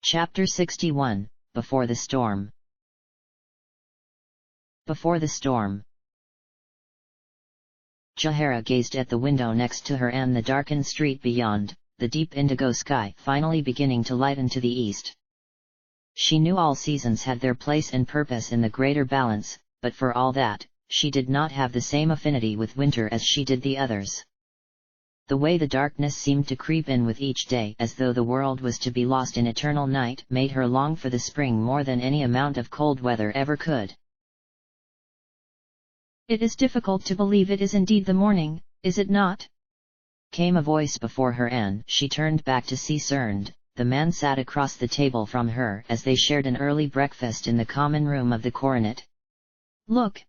Chapter 61, Before the Storm. Before the storm. Jahara gazed at the window next to her and the darkened street beyond, the deep indigo sky finally beginning to lighten to the east. She knew all seasons had their place and purpose in the greater balance, but for all that, she did not have the same affinity with winter as she did the others. The way the darkness seemed to creep in with each day as though the world was to be lost in eternal night made her long for the spring more than any amount of cold weather ever could. "It is difficult to believe it is indeed the morning, is it not?" came a voice before her and she turned back to see Cerned. The man sat across the table from her as they shared an early breakfast in the common room of the coronet. "Look!"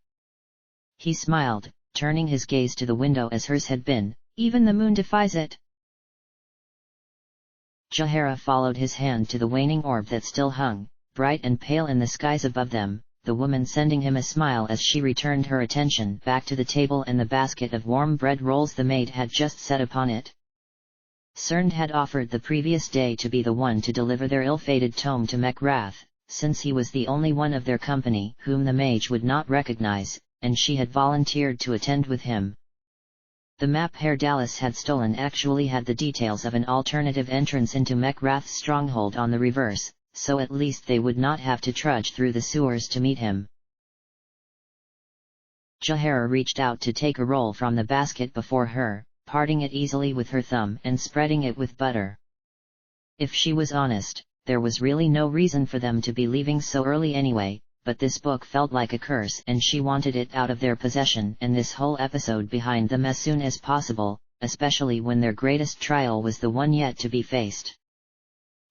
he smiled, turning his gaze to the window as hers had been. "Even the moon defies it." Jahara followed his hand to the waning orb that still hung, bright and pale in the skies above them, the woman sending him a smile as she returned her attention back to the table and the basket of warm bread rolls the maid had just set upon it. Cerned had offered the previous day to be the one to deliver their ill-fated tome to Mekrath, since he was the only one of their company whom the mage would not recognize, and she had volunteered to attend with him. The map Herr Dallas had stolen actually had the details of an alternative entrance into Mekrath's stronghold on the reverse, so at least they would not have to trudge through the sewers to meet him. Jahara reached out to take a roll from the basket before her, parting it easily with her thumb and spreading it with butter. If she was honest, there was really no reason for them to be leaving so early anyway, but this book felt like a curse and she wanted it out of their possession and this whole episode behind them as soon as possible, especially when their greatest trial was the one yet to be faced.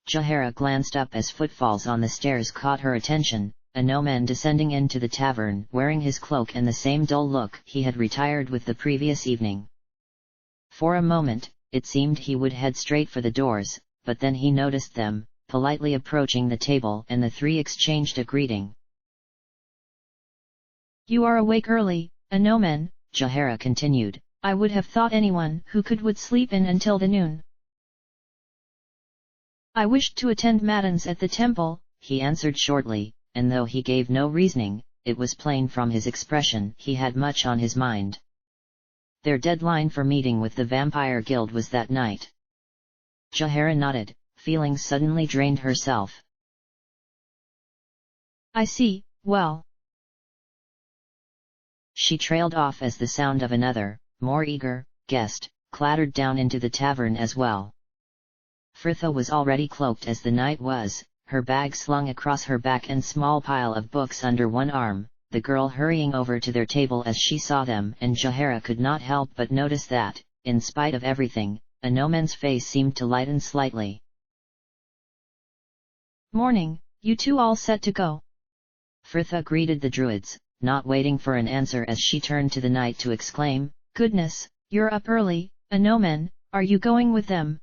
Jahara glanced up as footfalls on the stairs caught her attention, a no-man descending into the tavern wearing his cloak and the same dull look he had retired with the previous evening. For a moment, it seemed he would head straight for the doors, but then he noticed them, politely approaching the table and the three exchanged a greeting. "You are awake early, a no-man," Jahara continued. "I would have thought anyone who could would sleep in until the noon." "I wished to attend matins at the temple," he answered shortly, and though he gave no reasoning, it was plain from his expression he had much on his mind. Their deadline for meeting with the Vampire Guild was that night. Jahara nodded, feeling suddenly drained herself. "I see, well." She trailed off as the sound of another, more eager, guest, clattered down into the tavern as well. Fritha was already cloaked as the night was, her bag slung across her back and small pile of books under one arm, the girl hurrying over to their table as she saw them and Jahara could not help but notice that, in spite of everything, a no-man's face seemed to lighten slightly. "Morning, you two all set to go?" Fritha greeted the druids, not waiting for an answer as she turned to the knight to exclaim, "Goodness, you're up early, a no-man, are you going with them?"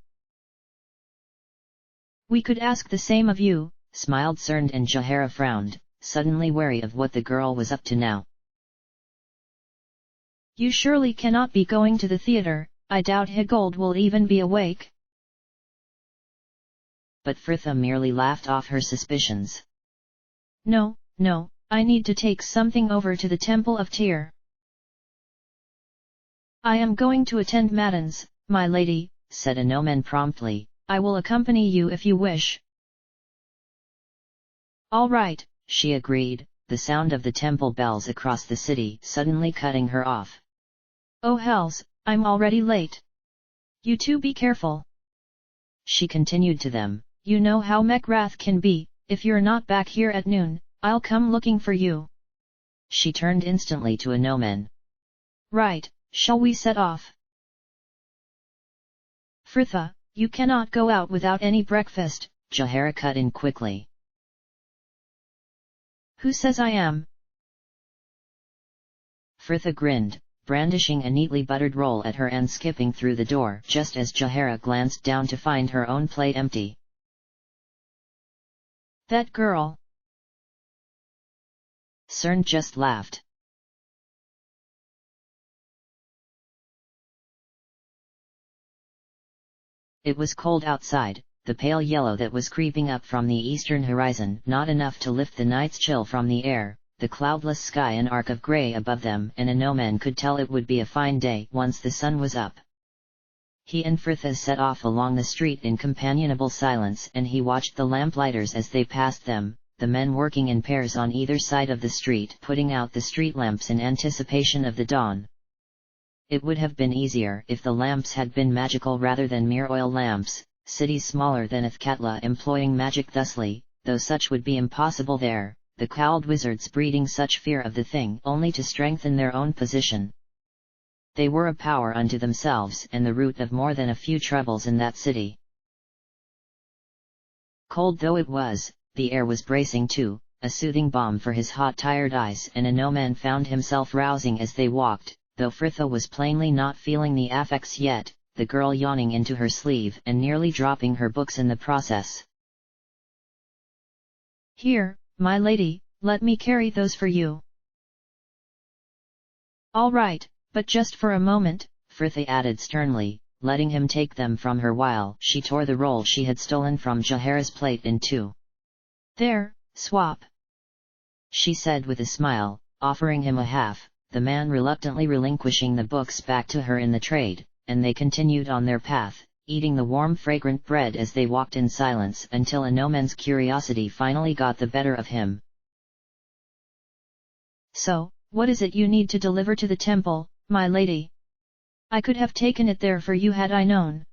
"We could ask the same of you," smiled Cerned and Jahara frowned, suddenly wary of what the girl was up to now. "You surely cannot be going to the theater, I doubt Higold will even be awake." But Fritha merely laughed off her suspicions. No, I need to take something over to the Temple of Tyr." "I am going to attend matins, my lady," said a no-man promptly. "I will accompany you if you wish." "All right," she agreed, the sound of the temple bells across the city suddenly cutting her off. "Oh hells, I'm already late. You two be careful." She continued to them. "You know how Mekrath can be, if you're not back here at noon, I'll come looking for you." She turned instantly to a no-man. "Right, shall we set off?" "Fritha, you cannot go out without any breakfast," Jahara cut in quickly. "Who says I am?" Fritha grinned, brandishing a neatly buttered roll at her and skipping through the door just as Jahara glanced down to find her own plate empty. "That girl!" Cerned just laughed. It was cold outside, the pale yellow that was creeping up from the eastern horizon, not enough to lift the night's chill from the air, the cloudless sky an arc of grey above them, and no man could tell it would be a fine day once the sun was up. He and Fritha set off along the street in companionable silence, and he watched the lamplighters as they passed them, the men working in pairs on either side of the street, putting out the street lamps in anticipation of the dawn. It would have been easier if the lamps had been magical rather than mere oil lamps, cities smaller than Athkatla employing magic thusly, though such would be impossible there, the cowled wizards breeding such fear of the thing only to strengthen their own position. They were a power unto themselves and the root of more than a few troubles in that city. Cold though it was, the air was bracing too, a soothing balm for his hot tired eyes, and Anoman found himself rousing as they walked, though Fritha was plainly not feeling the affects yet, the girl yawning into her sleeve and nearly dropping her books in the process. "Here, my lady, let me carry those for you." "All right, but just for a moment," Fritha added sternly, letting him take them from her while she tore the roll she had stolen from Jahara's plate in two. "There, swap," she said with a smile, offering him a half, the man reluctantly relinquishing the books back to her in the trade, and they continued on their path, eating the warm fragrant bread as they walked in silence until Anoman's curiosity finally got the better of him. "So, what is it you need to deliver to the temple, my lady? I could have taken it there for you had I known."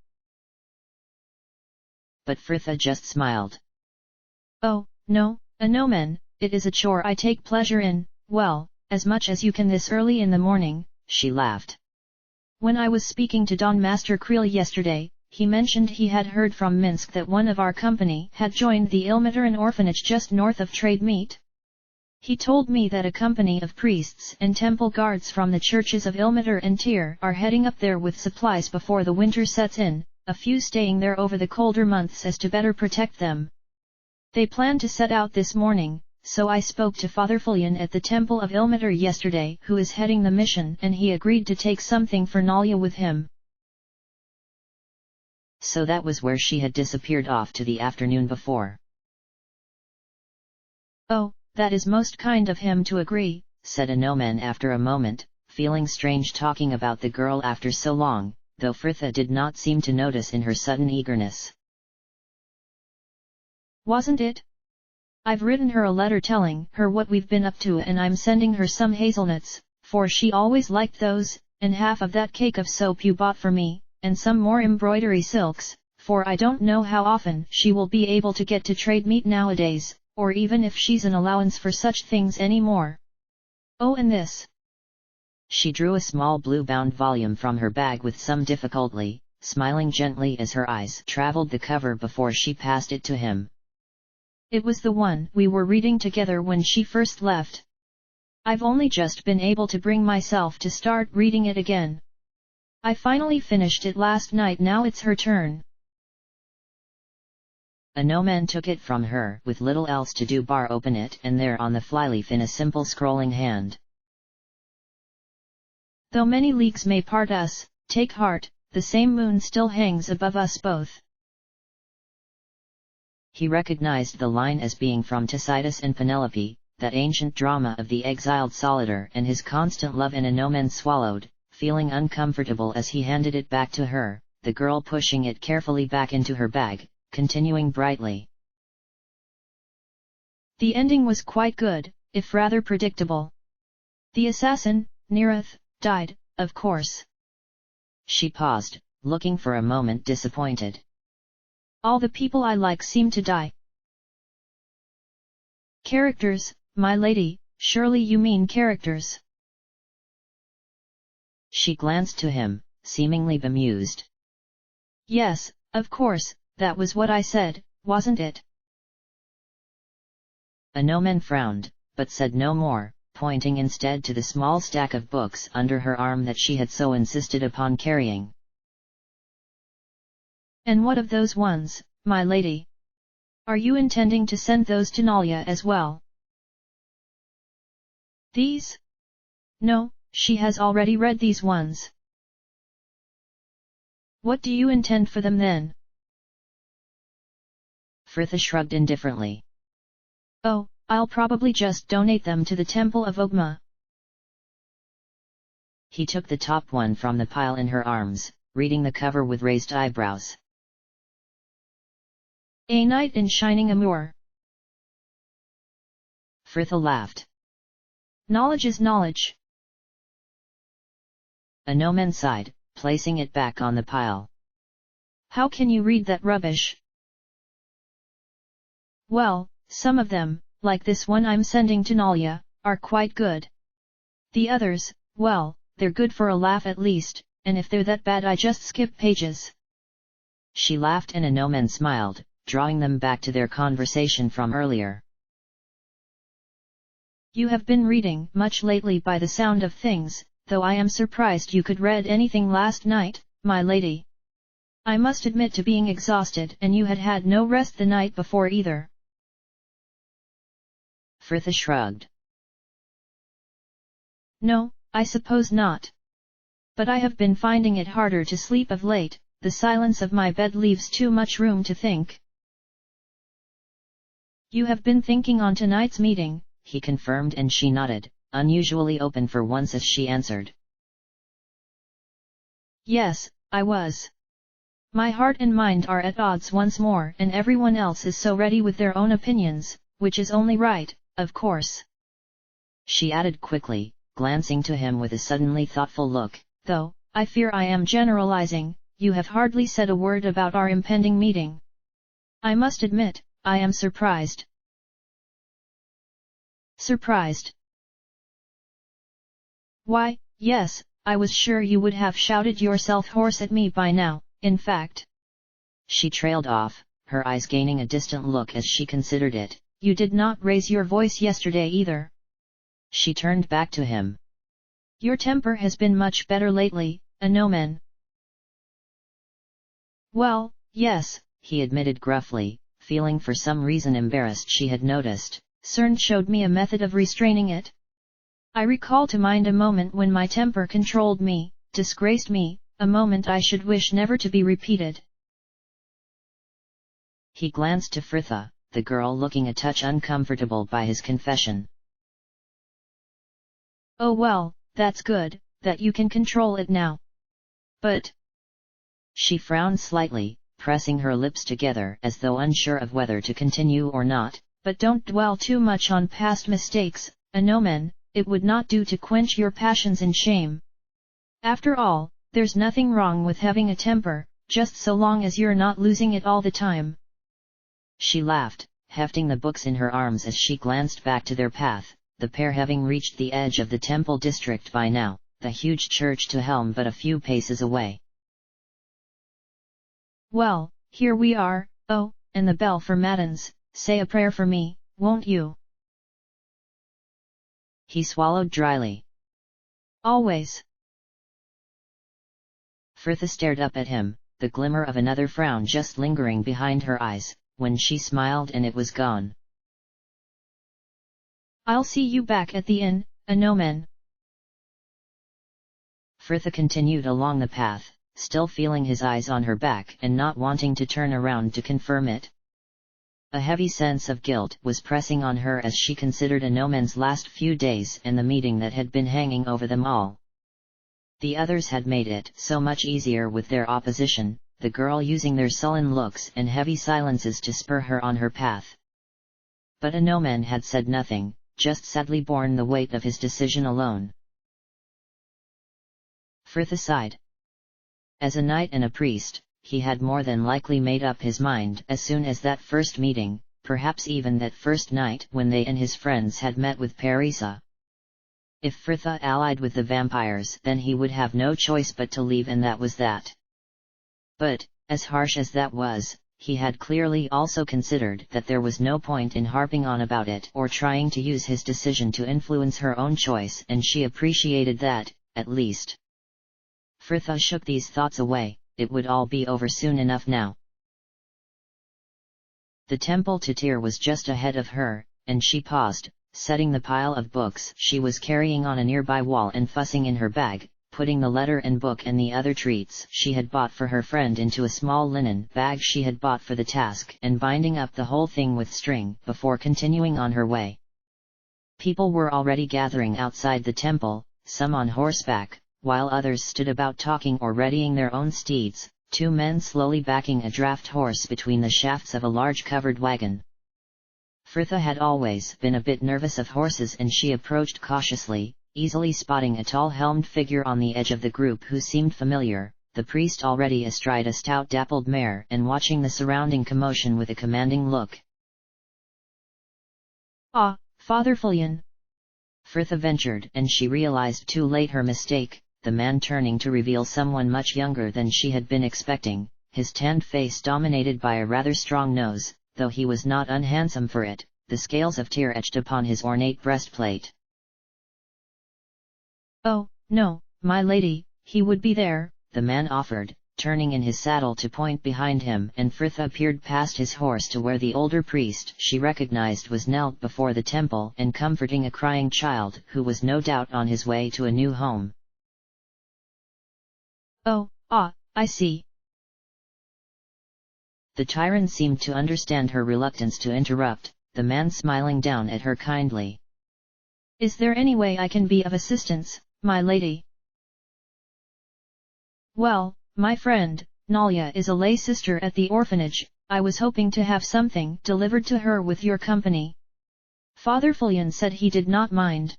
But Fritha just smiled. "Oh, no, Anoman, it is a chore I take pleasure in, well, as much as you can this early in the morning," she laughed. "When I was speaking to Don Master Creel yesterday, he mentioned he had heard from Minsk that one of our company had joined the Ilmateran orphanage just north of Trade Meet. He told me that a company of priests and temple guards from the churches of Ilmater and Tyr are heading up there with supplies before the winter sets in, a few staying there over the colder months as to better protect them. They plan to set out this morning, so I spoke to Father Fullion at the temple of Ilmater yesterday, who is heading the mission, and he agreed to take something for Nalia with him." So that was where she had disappeared off to the afternoon before. "Oh, that is most kind of him to agree," said Anoman after a moment, feeling strange talking about the girl after so long, though Fritha did not seem to notice in her sudden eagerness. "Wasn't it? I've written her a letter telling her what we've been up to, and I'm sending her some hazelnuts, for she always liked those, and half of that cake of soap you bought for me, and some more embroidery silks, for I don't know how often she will be able to get to Trade Meet nowadays, or even if she's an allowance for such things anymore. Oh, and this." She drew a small blue-bound volume from her bag with some difficulty, smiling gently as her eyes traveled the cover before she passed it to him. "It was the one we were reading together when she first left. I've only just been able to bring myself to start reading it again. I finally finished it last night, now it's her turn." Anoman took it from her with little else to do bar open it and there on the flyleaf in a simple scrolling hand. "Though many leagues may part us, take heart, the same moon still hangs above us both." He recognized the line as being from Tacitus and Penelope, that ancient drama of the exiled Solitaire and his constant love, and Anoman swallowed, feeling uncomfortable as he handed it back to her, the girl pushing it carefully back into her bag, continuing brightly. "The ending was quite good, if rather predictable. The assassin, Neerath, died, of course." She paused, looking for a moment disappointed. "All the people I like seem to die." "Characters, my lady, surely you mean characters." She glanced to him, seemingly bemused. "Yes, of course, that was what I said, wasn't it?" Anoman frowned, but said no more, pointing instead to the small stack of books under her arm that she had so insisted upon carrying. "And what of those ones, my lady? Are you intending to send those to Nalia as well?" "These? No, she has already read these ones." "What do you intend for them then?" Fritha shrugged indifferently. Oh, I'll probably just donate them to the Temple of Ogma. He took the top one from the pile in her arms, reading the cover with raised eyebrows. A Knight in Shining Armor. Fritha laughed. Knowledge is knowledge. Anomen sighed, placing it back on the pile. How can you read that rubbish? Well, some of them, like this one I'm sending to Nalia, are quite good. The others, well, they're good for a laugh at least, and if they're that bad I just skip pages. She laughed and Anomen smiled, drawing them back to their conversation from earlier. You have been reading much lately by the sound of things, though I am surprised you could read anything last night, my lady. I must admit to being exhausted and you had had no rest the night before either. Fritha shrugged. No, I suppose not. But I have been finding it harder to sleep of late, the silence of my bed leaves too much room to think. You have been thinking on tonight's meeting, he confirmed, and she nodded, unusually open for once as she answered. Yes, I was. My heart and mind are at odds once more and everyone else is so ready with their own opinions, which is only right, of course. She added quickly, glancing to him with a suddenly thoughtful look, though, I fear I am generalizing, you have hardly said a word about our impending meeting. I must admit, I am surprised. Surprised? Why, yes, I was sure you would have shouted yourself hoarse at me by now, in fact. She trailed off, her eyes gaining a distant look as she considered it. You did not raise your voice yesterday either. She turned back to him. Your temper has been much better lately, Anomen. Well, yes, he admitted gruffly, feeling for some reason embarrassed she had noticed. CERN showed me a method of restraining it. I recall to mind a moment when my temper controlled me, disgraced me, a moment I should wish never to be repeated. He glanced to Fritha, the girl looking a touch uncomfortable by his confession. Oh well, that's good, that you can control it now. But... She frowned slightly, pressing her lips together as though unsure of whether to continue or not. But don't dwell too much on past mistakes, Anomen, it would not do to quench your passions in shame. After all, there's nothing wrong with having a temper, just so long as you're not losing it all the time. She laughed, hefting the books in her arms as she glanced back to their path, the pair having reached the edge of the temple district by now, the huge church to Helm but a few paces away. Well, here we are, oh, and the bell for matins. Say a prayer for me, won't you? He swallowed dryly. Always. Fritha stared up at him, the glimmer of another frown just lingering behind her eyes, when she smiled and it was gone. I'll see you back at the inn, Anomen. Fritha continued along the path, still feeling his eyes on her back and not wanting to turn around to confirm it. A heavy sense of guilt was pressing on her as she considered Anomen's last few days and the meeting that had been hanging over them all. The others had made it so much easier with their opposition, the girl using their sullen looks and heavy silences to spur her on her path. But Anomen had said nothing, just sadly borne the weight of his decision alone. Fritha sighed. As a knight and a priest, he had more than likely made up his mind as soon as that first meeting, perhaps even that first night when they and his friends had met with Parisa. If Fritha allied with the vampires, then he would have no choice but to leave, and that was that. But, as harsh as that was, he had clearly also considered that there was no point in harping on about it or trying to use his decision to influence her own choice, and she appreciated that, at least. Fritha shook these thoughts away. It would all be over soon enough now. The temple to Tyr was just ahead of her, and she paused, setting the pile of books she was carrying on a nearby wall and fussing in her bag, putting the letter and book and the other treats she had bought for her friend into a small linen bag she had bought for the task and binding up the whole thing with string before continuing on her way. People were already gathering outside the temple, some on horseback, while others stood about talking or readying their own steeds, 2 men slowly backing a draft horse between the shafts of a large covered wagon. Frithha had always been a bit nervous of horses, and she approached cautiously, easily spotting a tall helmed figure on the edge of the group who seemed familiar, the priest already astride a stout dappled mare and watching the surrounding commotion with a commanding look. "Ah, Father Fullion," Frithha ventured, and she realized too late her mistake, the man turning to reveal someone much younger than she had been expecting, his tanned face dominated by a rather strong nose, though he was not unhandsome for it, the scales of tear etched upon his ornate breastplate. "Oh, no, my lady, he would be there," the man offered, turning in his saddle to point behind him, and Frithha peered past his horse to where the older priest she recognized was knelt before the temple and comforting a crying child who was no doubt on his way to a new home. "Oh, I see." The tyrant seemed to understand her reluctance to interrupt, the man smiling down at her kindly. "Is there any way I can be of assistance, my lady?" "Well, my friend, Nalya is a lay sister at the orphanage. I was hoping to have something delivered to her with your company." Father Fullion said he did not mind.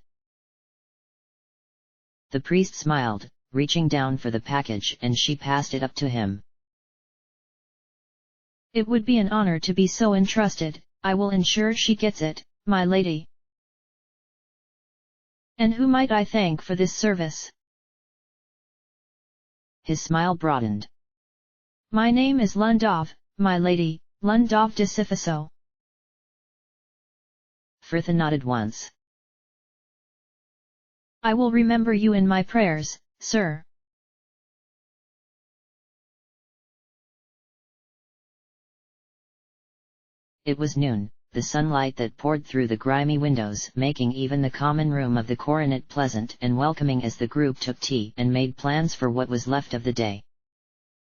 The priest smiled, reaching down for the package, and she passed it up to him. "It would be an honor to be so entrusted. I will ensure she gets it, my lady." "And who might I thank for this service?" His smile broadened. "My name is Lundov, my lady, Lundov de Sifiso." Frithha nodded once. "I will remember you in my prayers, sir." It was noon, the sunlight that poured through the grimy windows making even the common room of the coronet pleasant and welcoming as the group took tea and made plans for what was left of the day.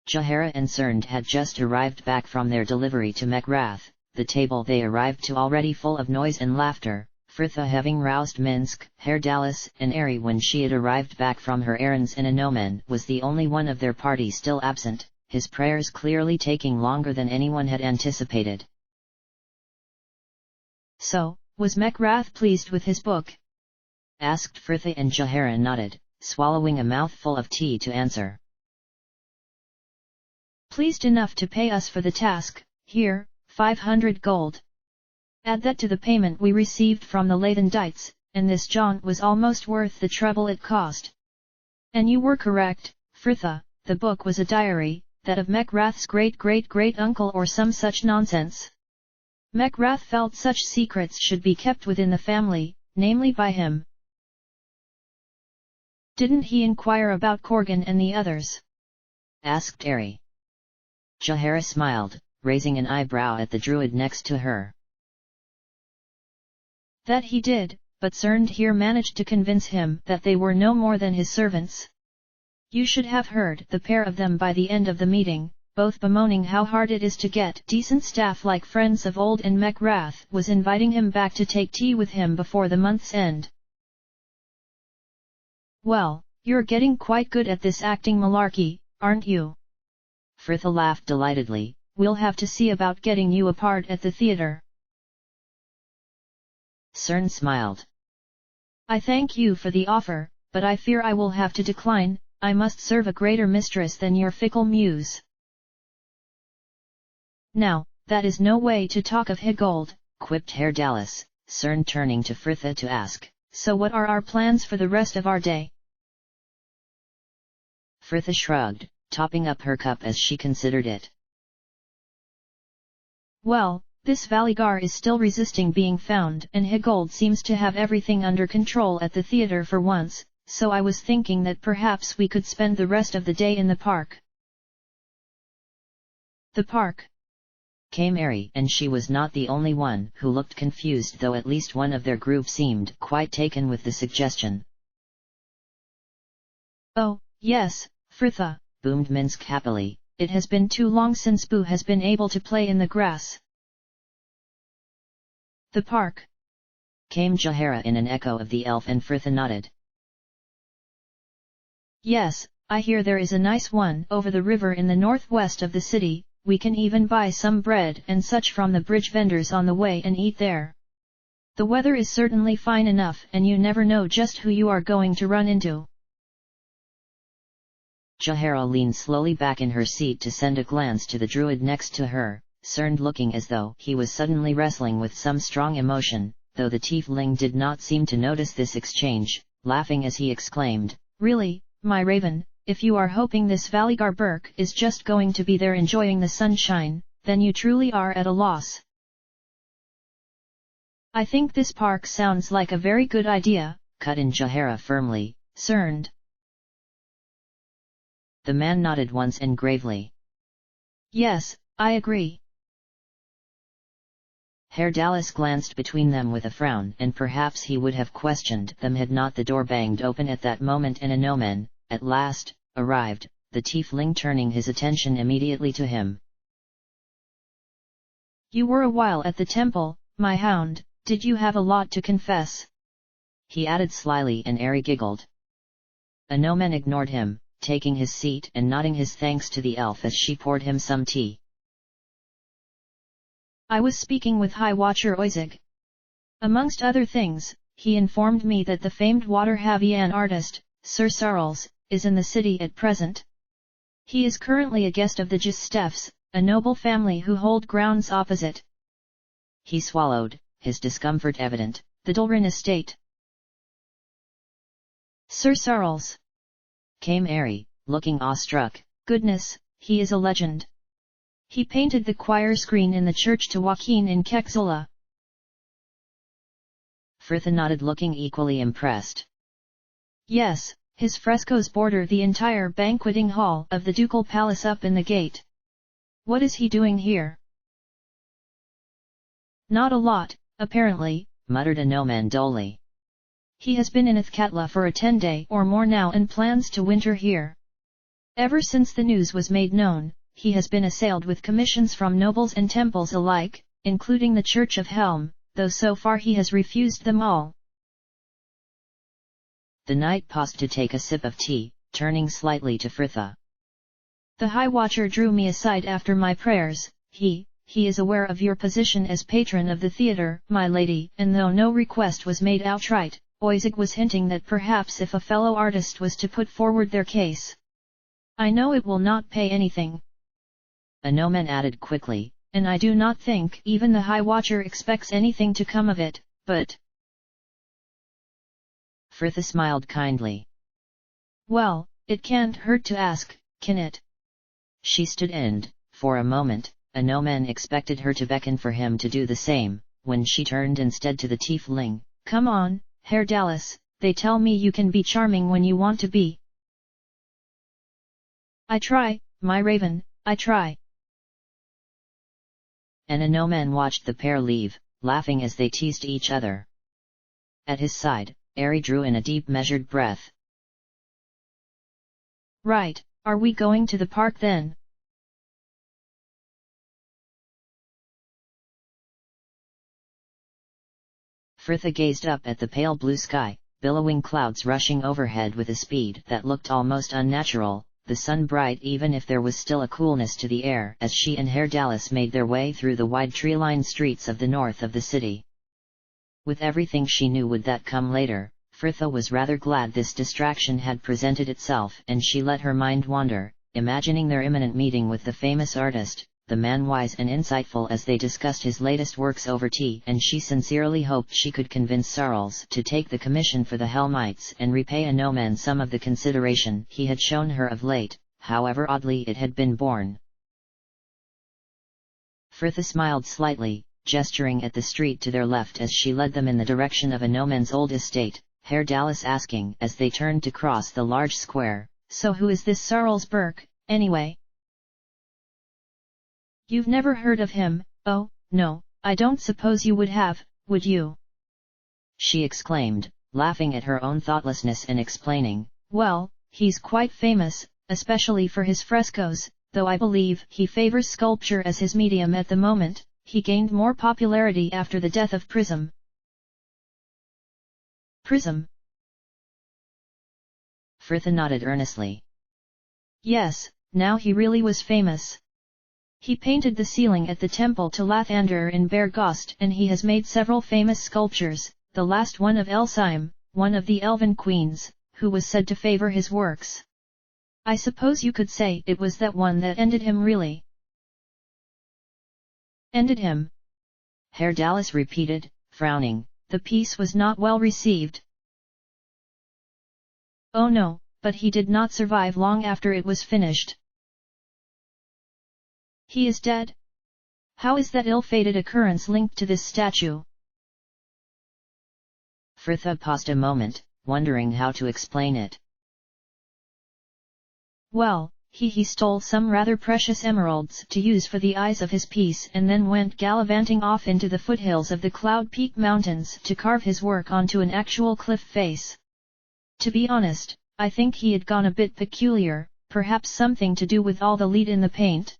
Jahara and Cerned had just arrived back from their delivery to Mekrath, the table they arrived to already full of noise and laughter, Frithha having roused Minsk, Herdalis and Eri when she had arrived back from her errands, and Anomen was the only one of their party still absent, his prayers clearly taking longer than anyone had anticipated. "So, was Mekrath pleased with his book?" asked Frithha, and Jahara nodded, swallowing a mouthful of tea to answer. "Pleased enough to pay us for the task. Here, 500 gold. Add that to the payment we received from the Lathandites, and this jaunt was almost worth the trouble it cost." "And you were correct, Frithha, the book was a diary, that of Mekrath's great-great-great-uncle or some such nonsense. Mekrath felt such secrets should be kept within the family, namely by him." "Didn't he inquire about Korgan and the others?" asked Eri. Jahara smiled, raising an eyebrow at the druid next to her. "That he did, but Cerned here managed to convince him that they were no more than his servants. You should have heard the pair of them by the end of the meeting, both bemoaning how hard it is to get decent staff like friends of old, and Mekrath was inviting him back to take tea with him before the month's end." "Well, you're getting quite good at this acting malarkey, aren't you?" Frithha laughed delightedly. "We'll have to see about getting you a part at the theatre." Cern smiled. "I thank you for the offer, but I fear I will have to decline. I must serve a greater mistress than your fickle muse." "Now, that is no way to talk of Higold," quipped Herdalis, Cern turning to Frithha to ask, "So what are our plans for the rest of our day?" Frithha shrugged, topping up her cup as she considered it. "Well, this Valigar is still resisting being found, and Higold seems to have everything under control at the theatre for once, so I was thinking that perhaps we could spend the rest of the day in the park." "The park?" came Eri, and she was not the only one who looked confused, though at least one of their group seemed quite taken with the suggestion. Oh, yes, Fritha, boomed Minsk happily. It has been too long since Boo has been able to play in the grass. The park, came Jahara in an echo of the elf, and Fritha nodded. Yes, I hear there is a nice one over the river in the northwest of the city. We can even buy some bread and such from the bridge vendors on the way and eat there. The weather is certainly fine enough, and you never know just who you are going to run into. Jahara leaned slowly back in her seat to send a glance to the druid next to her, cerned looking as though he was suddenly wrestling with some strong emotion, though the tiefling did not seem to notice this exchange, laughing as he exclaimed, "Really, my raven, if you are hoping this Valigar Burke is just going to be there enjoying the sunshine, then you truly are at a loss. I think this park sounds like a very good idea," cut in Jahara firmly, cerned. The man nodded once and gravely. "Yes, I agree." Herr Dallas glanced between them with a frown, and perhaps he would have questioned them had not the door banged open at that moment and a Nomen, at last, arrived, the tiefling turning his attention immediately to him. "You were a while at the temple, my hound, did you have a lot to confess?" he added slyly, and Ari giggled. A Nomen ignored him, taking his seat and nodding his thanks to the elf as she poured him some tea. "I was speaking with High Watcher Oizig. Amongst other things, he informed me that the famed water Havian artist, Sir Sarles, is in the city at present. He is currently a guest of the Gistefs, a noble family who hold grounds opposite." He swallowed, his discomfort evident. "The Dulrin estate." "Sir Sarles," came Ari, looking awestruck. "Goodness, he is a legend. He painted the choir screen in the church to Joaquin in Kexula." Fritha nodded, looking equally impressed. "Yes, his frescoes border the entire banqueting hall of the ducal palace up in the gate. What is he doing here?" "Not a lot, apparently," muttered a Nomen dully. "He has been in Athkatla for a 10-day or more now and plans to winter here. Ever since the news was made known, he has been assailed with commissions from nobles and temples alike, including the Church of Helm, though so far he has refused them all." The knight paused to take a sip of tea, turning slightly to Fritha. "The High Watcher drew me aside after my prayers. He is aware of your position as patron of the theatre, my lady, and though no request was made outright, Oizig was hinting that perhaps if a fellow artist was to put forward their case. I know it will not pay anything." A Nomen added quickly, "And I do not think even the High Watcher expects anything to come of it, but—" Fritha smiled kindly. "Well, it can't hurt to ask, can it?" She stood and, for a moment, a Nomen expected her to beckon for him to do the same, when she turned instead to the tiefling. "Come on, Herr Dallas, they tell me you can be charming when you want to be." "I try, my raven, I try." And a Nomen watched the pair leave, laughing as they teased each other. At his side, Ari drew in a deep measured breath. "Right, are we going to the park then?" Fritha gazed up at the pale blue sky, billowing clouds rushing overhead with a speed that looked almost unnatural, the sun bright even if there was still a coolness to the air, as she and Herr Dallas made their way through the wide tree-lined streets of the north of the city. With everything she knew would that come later, Fritha was rather glad this distraction had presented itself, and she let her mind wander, imagining their imminent meeting with the famous artist, the man wise and insightful, as they discussed his latest works over tea, and she sincerely hoped she could convince Sarles to take the commission for the Helmites and repay a Nomen some of the consideration he had shown her of late, however oddly it had been borne. Fritha smiled slightly, gesturing at the street to their left as she led them in the direction of a Nomen's old estate, Herr Dallas asking as they turned to cross the large square, "So who is this Sarles Burke, anyway?" "You've never heard of him? Oh, no, I don't suppose you would have, would you?" she exclaimed, laughing at her own thoughtlessness and explaining, "Well, he's quite famous, especially for his frescoes, though I believe he favors sculpture as his medium at the moment. He gained more popularity after the death of Prism. Prism? Fritha nodded earnestly. Yes, now he really was famous. He painted the ceiling at the temple to Lathander in Bergost, and he has made several famous sculptures, the last one of Elsheim, one of the elven queens, who was said to favor his works. I suppose you could say it was that one that ended him really. Ended him? Herr Dallas repeated, frowning. The piece was not well received. Oh no, but he did not survive long after it was finished. He is dead? How is that ill-fated occurrence linked to this statue? Fritha paused a moment, wondering how to explain it. Well, he stole some rather precious emeralds to use for the eyes of his piece and then went gallivanting off into the foothills of the Cloud Peak Mountains to carve his work onto an actual cliff face. To be honest, I think he had gone a bit peculiar, perhaps something to do with all the lead in the paint.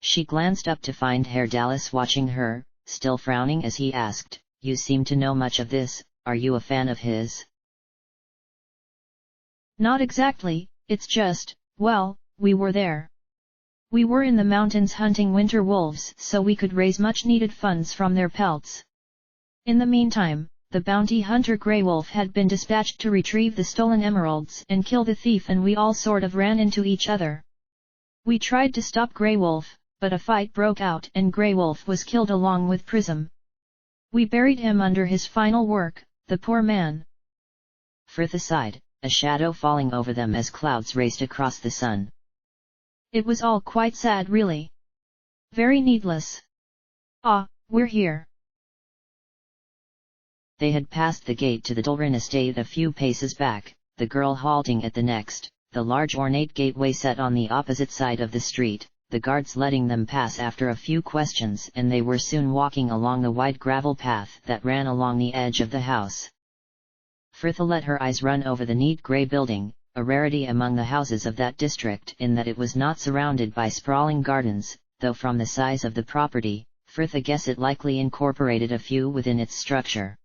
She glanced up to find Herr Dallas watching her, still frowning as he asked, "You seem to know much of this, are you a fan of his?" Not exactly, it's just, well, we were there. We were in the mountains hunting winter wolves so we could raise much needed funds from their pelts. In the meantime, the bounty hunter Grey Wolf had been dispatched to retrieve the stolen emeralds and kill the thief, and we all sort of ran into each other. We tried to stop Grey Wolf, but a fight broke out and Grey Wolf was killed along with Prism. We buried him under his final work, the poor man. Fritha sighed, a shadow falling over them as clouds raced across the sun. It was all quite sad really. Very needless. Ah, we're here. They had passed the gate to the Dulrin estate a few paces back, the girl halting at the next, the large ornate gateway set on the opposite side of the street, the guards letting them pass after a few questions, and they were soon walking along the wide gravel path that ran along the edge of the house. Fritha let her eyes run over the neat grey building, a rarity among the houses of that district in that it was not surrounded by sprawling gardens, though from the size of the property, Fritha guessed it likely incorporated a few within its structure.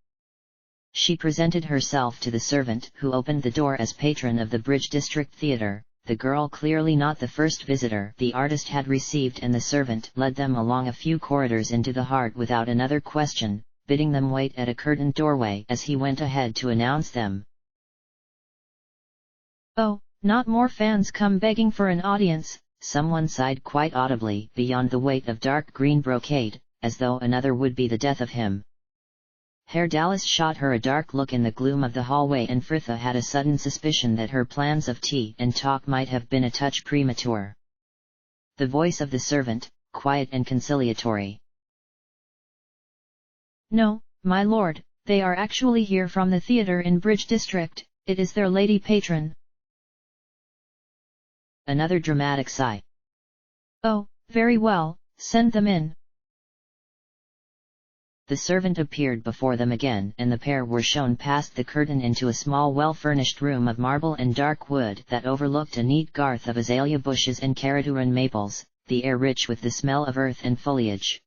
She presented herself to the servant who opened the door as patron of the Bridge District Theatre, the girl clearly not the first visitor the artist had received, and the servant led them along a few corridors into the heart without another question, bidding them wait at a curtained doorway as he went ahead to announce them. Oh, not more fans come begging for an audience, someone sighed quite audibly beyond the weight of dark green brocade, as though another would be the death of him. Herr Dallas shot her a dark look in the gloom of the hallway, and Fritha had a sudden suspicion that her plans of tea and talk might have been a touch premature. The voice of the servant, quiet and conciliatory. No, my lord, they are actually here from the theatre in Bridge District, it is their lady patron. Another dramatic sigh. Oh, very well, send them in. The servant appeared before them again, and the pair were shown past the curtain into a small well-furnished room of marble and dark wood that overlooked a neat garth of azalea bushes and Caraturan maples, the air rich with the smell of earth and foliage.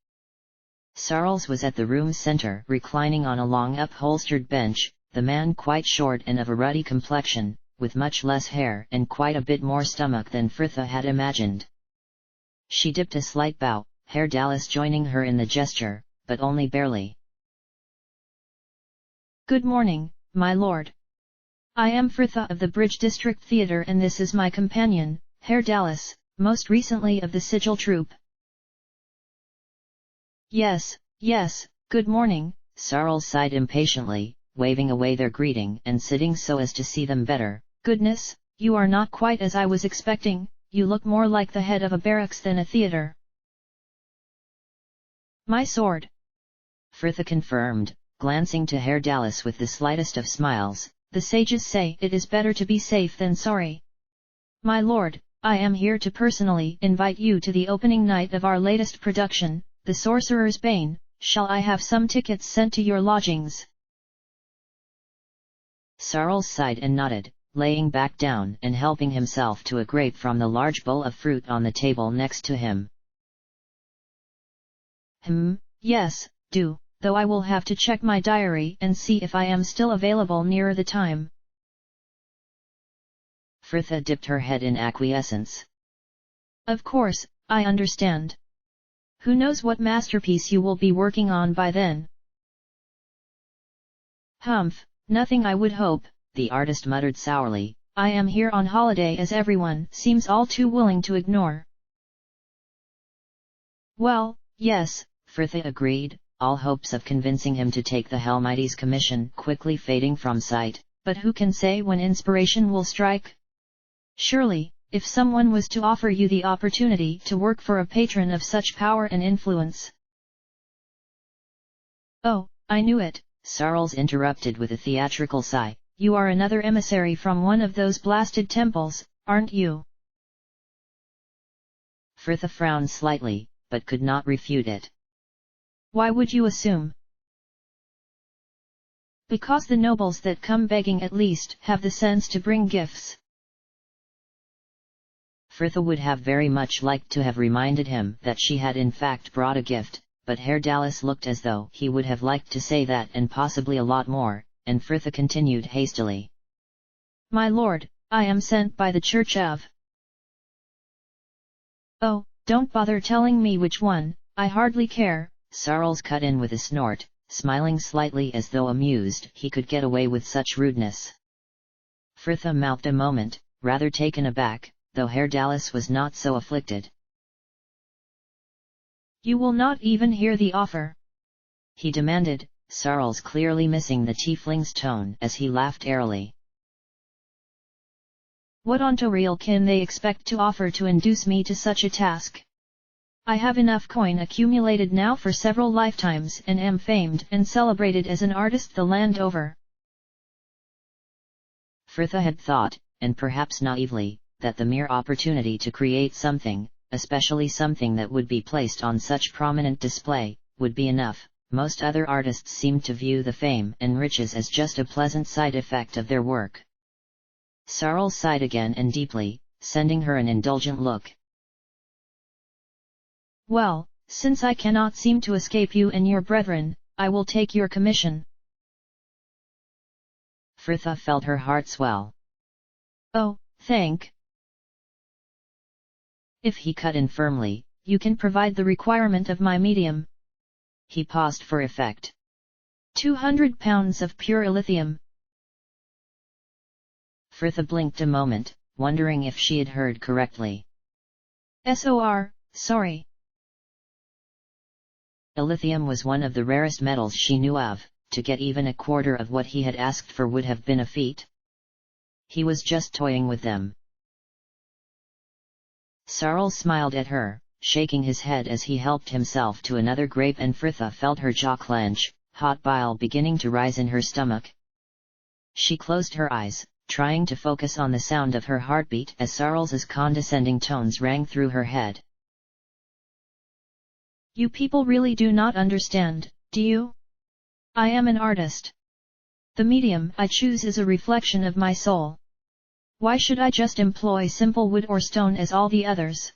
Sarles was at the room's center, reclining on a long upholstered bench, the man quite short and of a ruddy complexion, with much less hair and quite a bit more stomach than Fritha had imagined. She dipped a slight bow, Herr Dallas joining her in the gesture, but only barely. Good morning, my lord. I am Fritha of the Bridge District Theatre, and this is my companion, Herr Dallas, most recently of the Sigil Troupe. Yes, good morning, Sarles sighed impatiently, waving away their greeting and sitting so as to see them better. Goodness, you are not quite as I was expecting, you look more like the head of a barracks than a theatre. My sword. Fritha confirmed, glancing to Herr Dallas with the slightest of smiles. The sages say it is better to be safe than sorry. My lord, I am here to personally invite you to the opening night of our latest production, The Sorcerer's Bane. Shall I have some tickets sent to your lodgings? Sarl sighed and nodded, laying back down and helping himself to a grape from the large bowl of fruit on the table next to him. Yes, do, though I will have to check my diary and see if I am still available nearer the time. Frithha dipped her head in acquiescence. Of course, I understand. Who knows what masterpiece you will be working on by then? Humph, nothing I would hope, the artist muttered sourly. I am here on holiday as everyone seems all too willing to ignore. Well, yes, Frithha agreed, all hopes of convincing him to take the Helmites commission quickly fading from sight. But who can say when inspiration will strike? Surely, if someone was to offer you the opportunity to work for a patron of such power and influence. Oh, I knew it, Sarls interrupted with a theatrical sigh. You are another emissary from one of those blasted temples, aren't you? Frithha frowned slightly, but could not refute it. Why would you assume? Because the nobles that come begging at least have the sense to bring gifts. Frithha would have very much liked to have reminded him that she had in fact brought a gift, but Herr Dallas looked as though he would have liked to say that and possibly a lot more, and Frithha continued hastily. My lord, I am sent by the Church of... Oh, don't bother telling me which one, I hardly care, Sarls cut in with a snort, smiling slightly as though amused he could get away with such rudeness. Frithha mouthed a moment, rather taken aback, though Herr Dallas was not so afflicted. You will not even hear the offer? He demanded, Sarls clearly missing the tiefling's tone as he laughed airily. What onto can they expect to offer to induce me to such a task? I have enough coin accumulated now for several lifetimes and am famed and celebrated as an artist the land over. Frithha had thought, and perhaps naively, that the mere opportunity to create something, especially something that would be placed on such prominent display, would be enough. Most other artists seemed to view the fame and riches as just a pleasant side effect of their work. Sarl sighed again and deeply, sending her an indulgent look. Well, since I cannot seem to escape you and your brethren, I will take your commission. Frithha felt her heart swell. Oh, thank. If he cut in firmly, you can provide the requirement of my medium. He paused for effect. 200 pounds of pure illithium. Frithha blinked a moment, wondering if she had heard correctly. Sorry. Illithium was one of the rarest metals she knew of. To get even a quarter of what he had asked for would have been a feat. He was just toying with them. Sarl smiled at her, shaking his head as he helped himself to another grape, and Frithha felt her jaw clench, hot bile beginning to rise in her stomach. She closed her eyes, trying to focus on the sound of her heartbeat as Sarl's condescending tones rang through her head. You people really do not understand, do you? I am an artist. The medium I choose is a reflection of my soul. Why should I just employ simple wood or stone as all the others?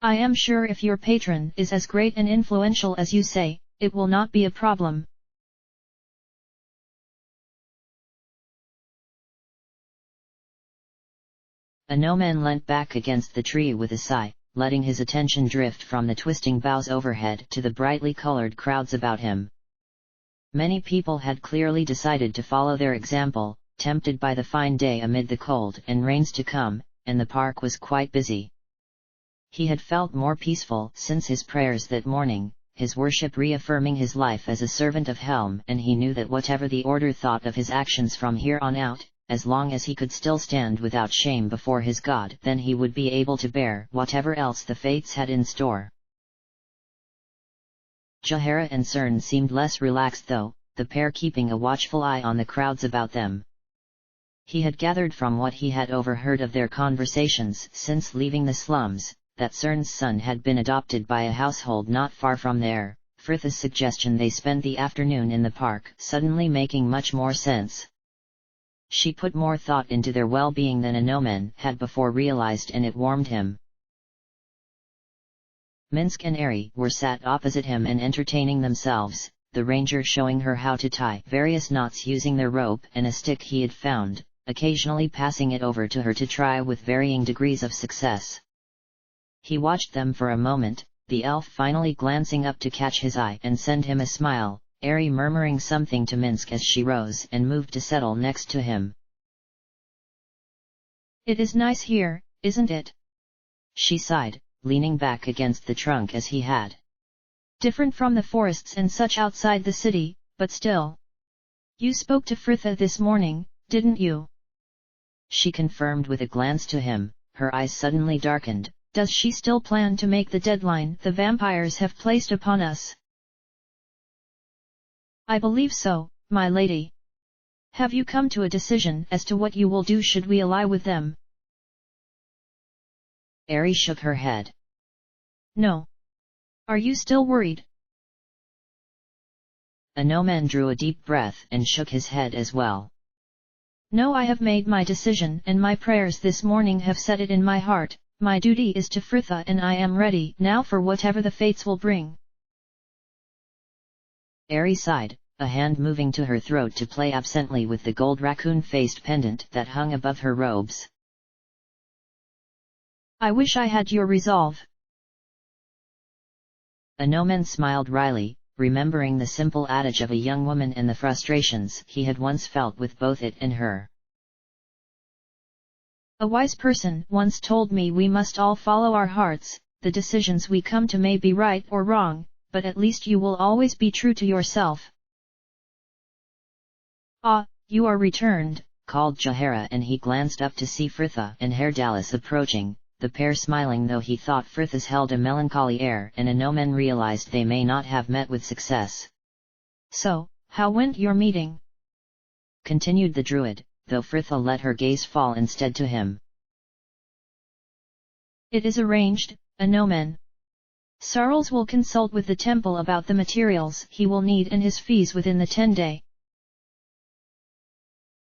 I am sure if your patron is as great and influential as you say, it will not be a problem. A gnome leant back against the tree with a sigh, letting his attention drift from the twisting boughs overhead to the brightly colored crowds about him. Many people had clearly decided to follow their example, tempted by the fine day amid the cold and rains to come, and the park was quite busy. He had felt more peaceful since his prayers that morning, his worship reaffirming his life as a servant of Helm, and he knew that whatever the Order thought of his actions from here on out, as long as he could still stand without shame before his God, then he would be able to bear whatever else the fates had in store. Jahara and Cern seemed less relaxed though, the pair keeping a watchful eye on the crowds about them. He had gathered from what he had overheard of their conversations since leaving the slums, that Cern's son had been adopted by a household not far from there, Frithha's suggestion they spend the afternoon in the park suddenly making much more sense. She put more thought into their well-being than Anomen had before realized, and it warmed him. Minsk and Ari were sat opposite him and entertaining themselves, the ranger showing her how to tie various knots using their rope and a stick he had found, occasionally passing it over to her to try with varying degrees of success. He watched them for a moment, the elf finally glancing up to catch his eye and send him a smile, Ari murmuring something to Minsk as she rose and moved to settle next to him. "It is nice here, isn't it?" she sighed, leaning back against the trunk as he had. "Different from the forests and such outside the city, but still. You spoke to Fritha this morning, didn't you?" She confirmed with a glance to him, her eyes suddenly darkened. "Does she still plan to make the deadline the vampires have placed upon us?" "I believe so, my lady. Have you come to a decision as to what you will do should we ally with them?" Ari shook her head. "No. Are you still worried?" Anomen drew a deep breath and shook his head as well. "No, I have made my decision and my prayers this morning have set it in my heart. My duty is to Fritha and I am ready now for whatever the fates will bring." Ari sighed, a hand moving to her throat to play absently with the gold raccoon-faced pendant that hung above her robes. "I wish I had your resolve." Anomen smiled wryly, remembering the simple adage of a young woman and the frustrations he had once felt with both it and her. "A wise person once told me we must all follow our hearts. The decisions we come to may be right or wrong, but at least you will always be true to yourself." "Ah, you are returned," called Jahara, and he glanced up to see Fritha and Haerdalis approaching, the pair smiling, though he thought Fritha's held a melancholy air, and Anomen realized they may not have met with success. "So, how went your meeting?" continued the druid, though Fritha let her gaze fall instead to him. "It is arranged, Anomen. Sarles will consult with the temple about the materials he will need and his fees within the 10-day.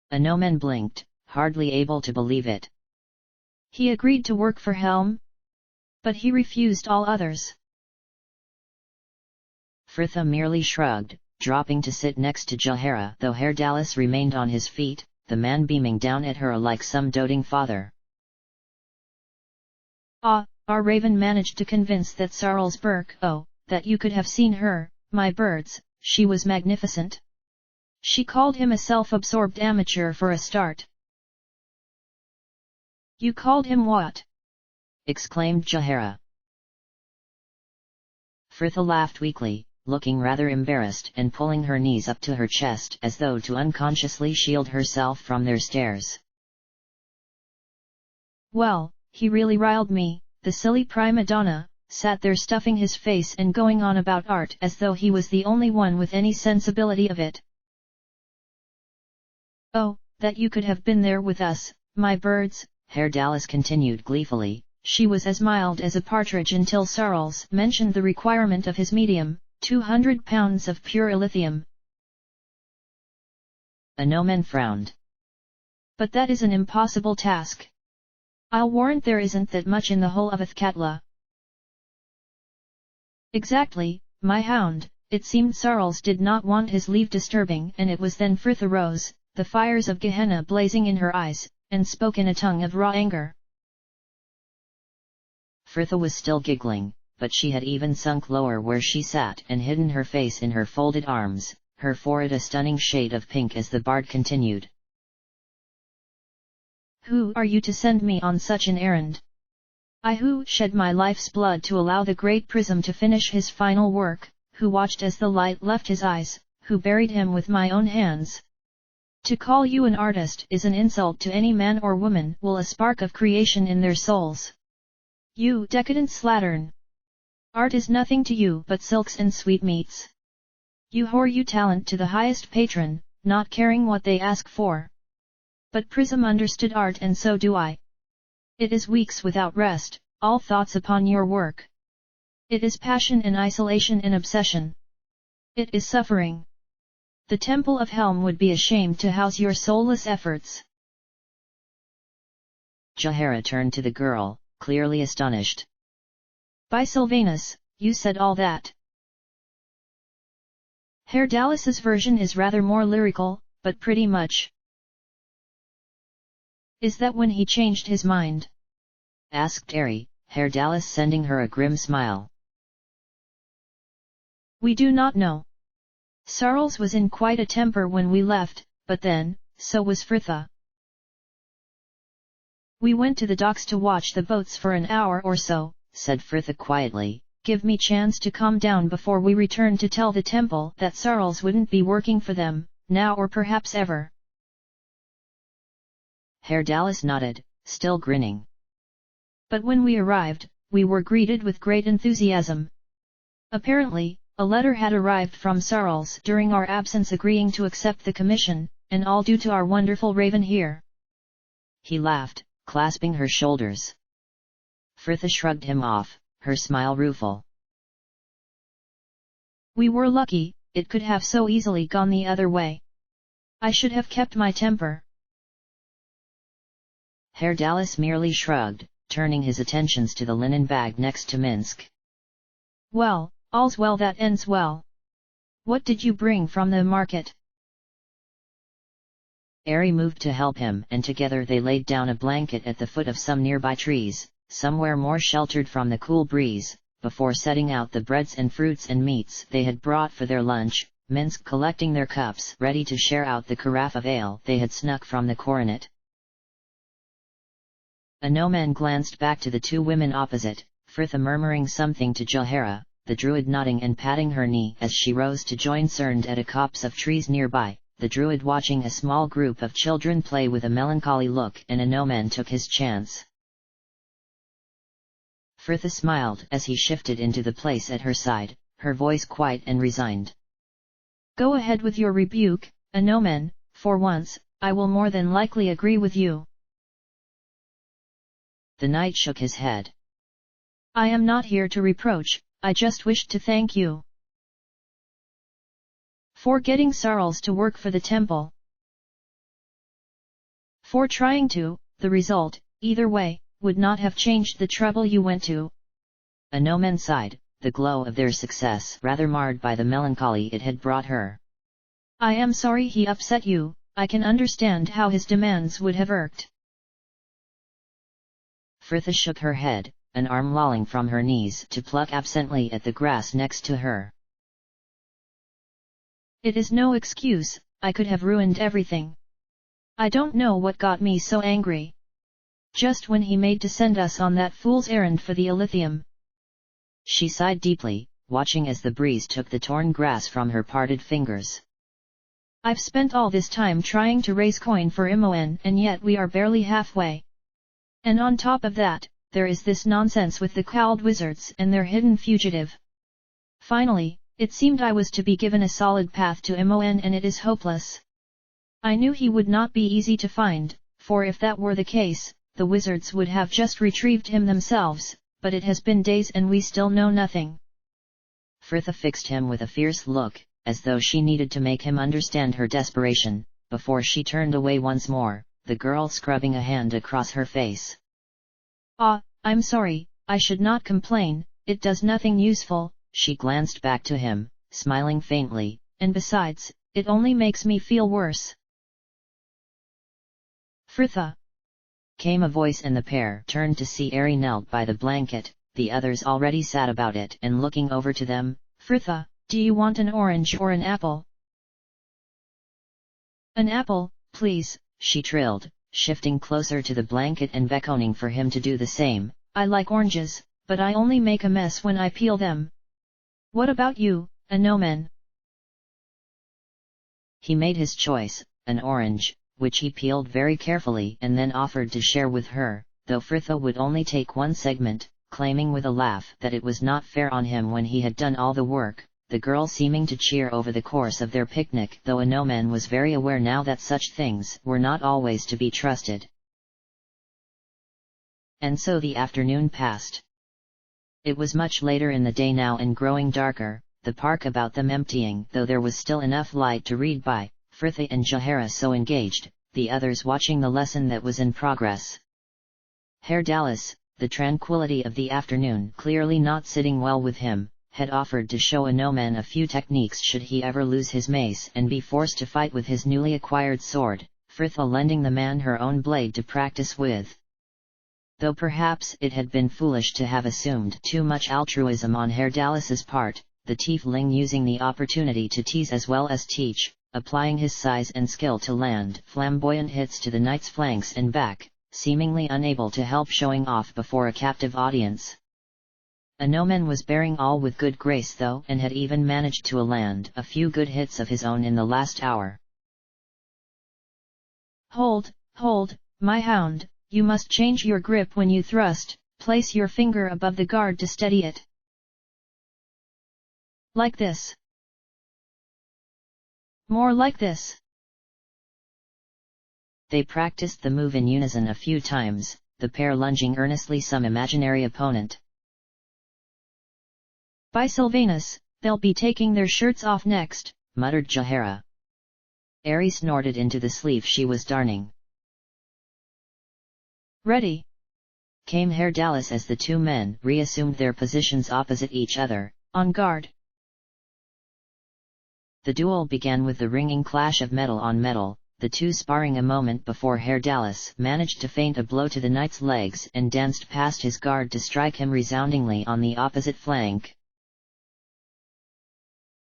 Anomen blinked, hardly able to believe it. "He agreed to work for Helm? But he refused all others." Fritha merely shrugged, dropping to sit next to Jahara, though Haerdalis remained on his feet, the man beaming down at her like some doting father. "Ah, our raven managed to convince that Sarles Burke, oh, that you could have seen her, my birds, she was magnificent. She called him a self-absorbed amateur for a start." "You called him what?" exclaimed Jahara. Fritha laughed weakly, looking rather embarrassed and pulling her knees up to her chest as though to unconsciously shield herself from their stares. "Well, he really riled me, the silly prima donna, sat there stuffing his face and going on about art as though he was the only one with any sensibility of it." "Oh, that you could have been there with us, my birds," Haerdalis continued gleefully. "She was as mild as a partridge until Sarles mentioned the requirement of his medium, 200 pounds of pure illithium." Anomen frowned. "But that is an impossible task. I'll warrant there isn't that much in the whole of Athkatla." "Exactly, my hound." It seemed Sarles did not want his leave disturbing, and it was then Fritha rose, the fires of Gehenna blazing in her eyes, and spoke in a tongue of raw anger. Fritha was still giggling, but she had even sunk lower where she sat and hidden her face in her folded arms, her forehead a stunning shade of pink as the bard continued. "Who are you to send me on such an errand? I who shed my life's blood to allow the great prism to finish his final work, who watched as the light left his eyes, who buried him with my own hands. To call you an artist is an insult to any man or woman will a spark of creation in their souls. You decadent slattern! Art is nothing to you but silks and sweetmeats. You whore you talent to the highest patron, not caring what they ask for. But Prism understood art and so do I. It is weeks without rest, all thoughts upon your work. It is passion and isolation and obsession. It is suffering. The Temple of Helm would be ashamed to house your soulless efforts. Jaehaera turned to the girl, clearly astonished. By Sylvanus, you said all that. Herr Dallas's version is rather more lyrical, but pretty much. Is that when he changed his mind? Asked Herr Dallas, sending her a grim smile. We do not know. Sarles was in quite a temper when we left, but then, so was Fritha. We went to the docks to watch the boats for an hour or so, said Fritha quietly. Give me chance to calm down before we return to tell the temple that Sarles wouldn't be working for them, now or perhaps ever. Herr Dallas nodded, still grinning. But when we arrived, we were greeted with great enthusiasm. Apparently, a letter had arrived from Sarles during our absence agreeing to accept the commission, and all due to our wonderful raven here. He laughed, clasping her shoulders. Fritha shrugged him off, her smile rueful. We were lucky, it could have so easily gone the other way. I should have kept my temper. Herr Dallas merely shrugged, turning his attentions to the linen bag next to Minsk. Well, all's well that ends well. What did you bring from the market? Ari moved to help him, and together they laid down a blanket at the foot of some nearby trees, somewhere more sheltered from the cool breeze, before setting out the breads and fruits and meats they had brought for their lunch, Minsk collecting their cups ready to share out the carafe of ale they had snuck from the coronet. A no-man glanced back to the two women opposite, Fritha murmuring something to Jaehaera, the druid nodding and patting her knee as she rose to join Cerned at a copse of trees nearby, the druid watching a small group of children play with a melancholy look, and a no-man took his chance. Fritha smiled as he shifted into the place at her side, her voice quiet and resigned. Go ahead with your rebuke, a no-man, for once, I will more than likely agree with you. The knight shook his head. I am not here to reproach, I just wished to thank you for getting Sarles to work for the temple. For trying to, the result, either way, would not have changed the trouble you went to. A no-man sighed, the glow of their success rather marred by the melancholy it had brought her. I am sorry he upset you, I can understand how his demands would have irked. Fritha shook her head, an arm lolling from her knees to pluck absently at the grass next to her. It is no excuse, I could have ruined everything. I don't know what got me so angry. Just when he made to send us on that fool's errand for the Elysium. She sighed deeply, watching as the breeze took the torn grass from her parted fingers. I've spent all this time trying to raise coin for Imoen, and yet we are barely halfway. And on top of that, there is this nonsense with the cowled wizards and their hidden fugitive. Finally, it seemed I was to be given a solid path to Imoen, and it is hopeless. I knew he would not be easy to find, for if that were the case, the wizards would have just retrieved him themselves, but it has been days and we still know nothing. Fritha fixed him with a fierce look, as though she needed to make him understand her desperation, before she turned away once more, the girl scrubbing a hand across her face. Ah, I'm sorry, I should not complain, it does nothing useful. She glanced back to him, smiling faintly, and besides, it only makes me feel worse. Fritha! Came a voice, and the pair turned to see Ari knelt by the blanket, the others already sat about it and looking over to them. Fritha, do you want an orange or an apple? An apple, please, she trilled, shifting closer to the blanket and beckoning for him to do the same. I like oranges, but I only make a mess when I peel them. What about you, a no-man? He made his choice, an orange, which he peeled very carefully and then offered to share with her, though Fritha would only take one segment, claiming with a laugh that it was not fair on him when he had done all the work, the girl seeming to cheer over the course of their picnic, though a no-man was very aware now that such things were not always to be trusted. And so the afternoon passed. It was much later in the day now and growing darker, the park about them emptying, though there was still enough light to read by, Frithia and Jahara so engaged, the others watching the lesson that was in progress. Herr Dallas, the tranquility of the afternoon clearly not sitting well with him, had offered to show Anoman a few techniques should he ever lose his mace and be forced to fight with his newly acquired sword, Frithia lending the man her own blade to practice with. Though perhaps it had been foolish to have assumed too much altruism on Herr Dallas's part, the tiefling using the opportunity to tease as well as teach, applying his size and skill to land flamboyant hits to the knight's flanks and back, seemingly unable to help showing off before a captive audience. Anoman was bearing all with good grace though, and had even managed to land a few good hits of his own in the last hour. Hold, my hound, you must change your grip when you thrust, place your finger above the guard to steady it. Like this. More like this. They practiced the move in unison a few times, the pair lunging earnestly some imaginary opponent. By Sylvanus, they'll be taking their shirts off next, muttered Jahara. Ari snorted into the sleeve she was darning. Ready! Came Herr Dallas as the two men reassumed their positions opposite each other, on guard. The duel began with the ringing clash of metal on metal, the two sparring a moment before Herr Dallas managed to feint a blow to the knight's legs and danced past his guard to strike him resoundingly on the opposite flank.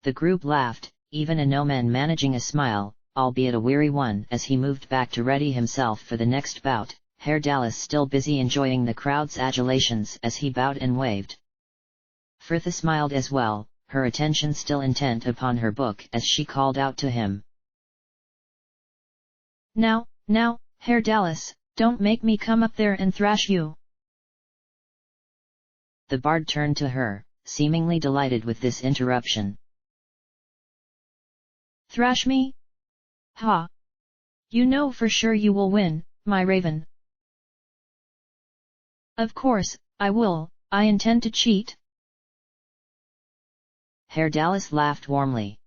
The group laughed, even Anoman managing a smile, albeit a weary one, as he moved back to ready himself for the next bout, Herr Dallas still busy enjoying the crowd's adulations as he bowed and waved. Frithia smiled as well, her attention still intent upon her book as she called out to him. Now, Herr Dallas, don't make me come up there and thrash you. The bard turned to her, seemingly delighted with this interruption. Thrash me? Ha! You know for sure you will win, my raven. Of course, I will, I intend to cheat. Herr Dallas laughed warmly.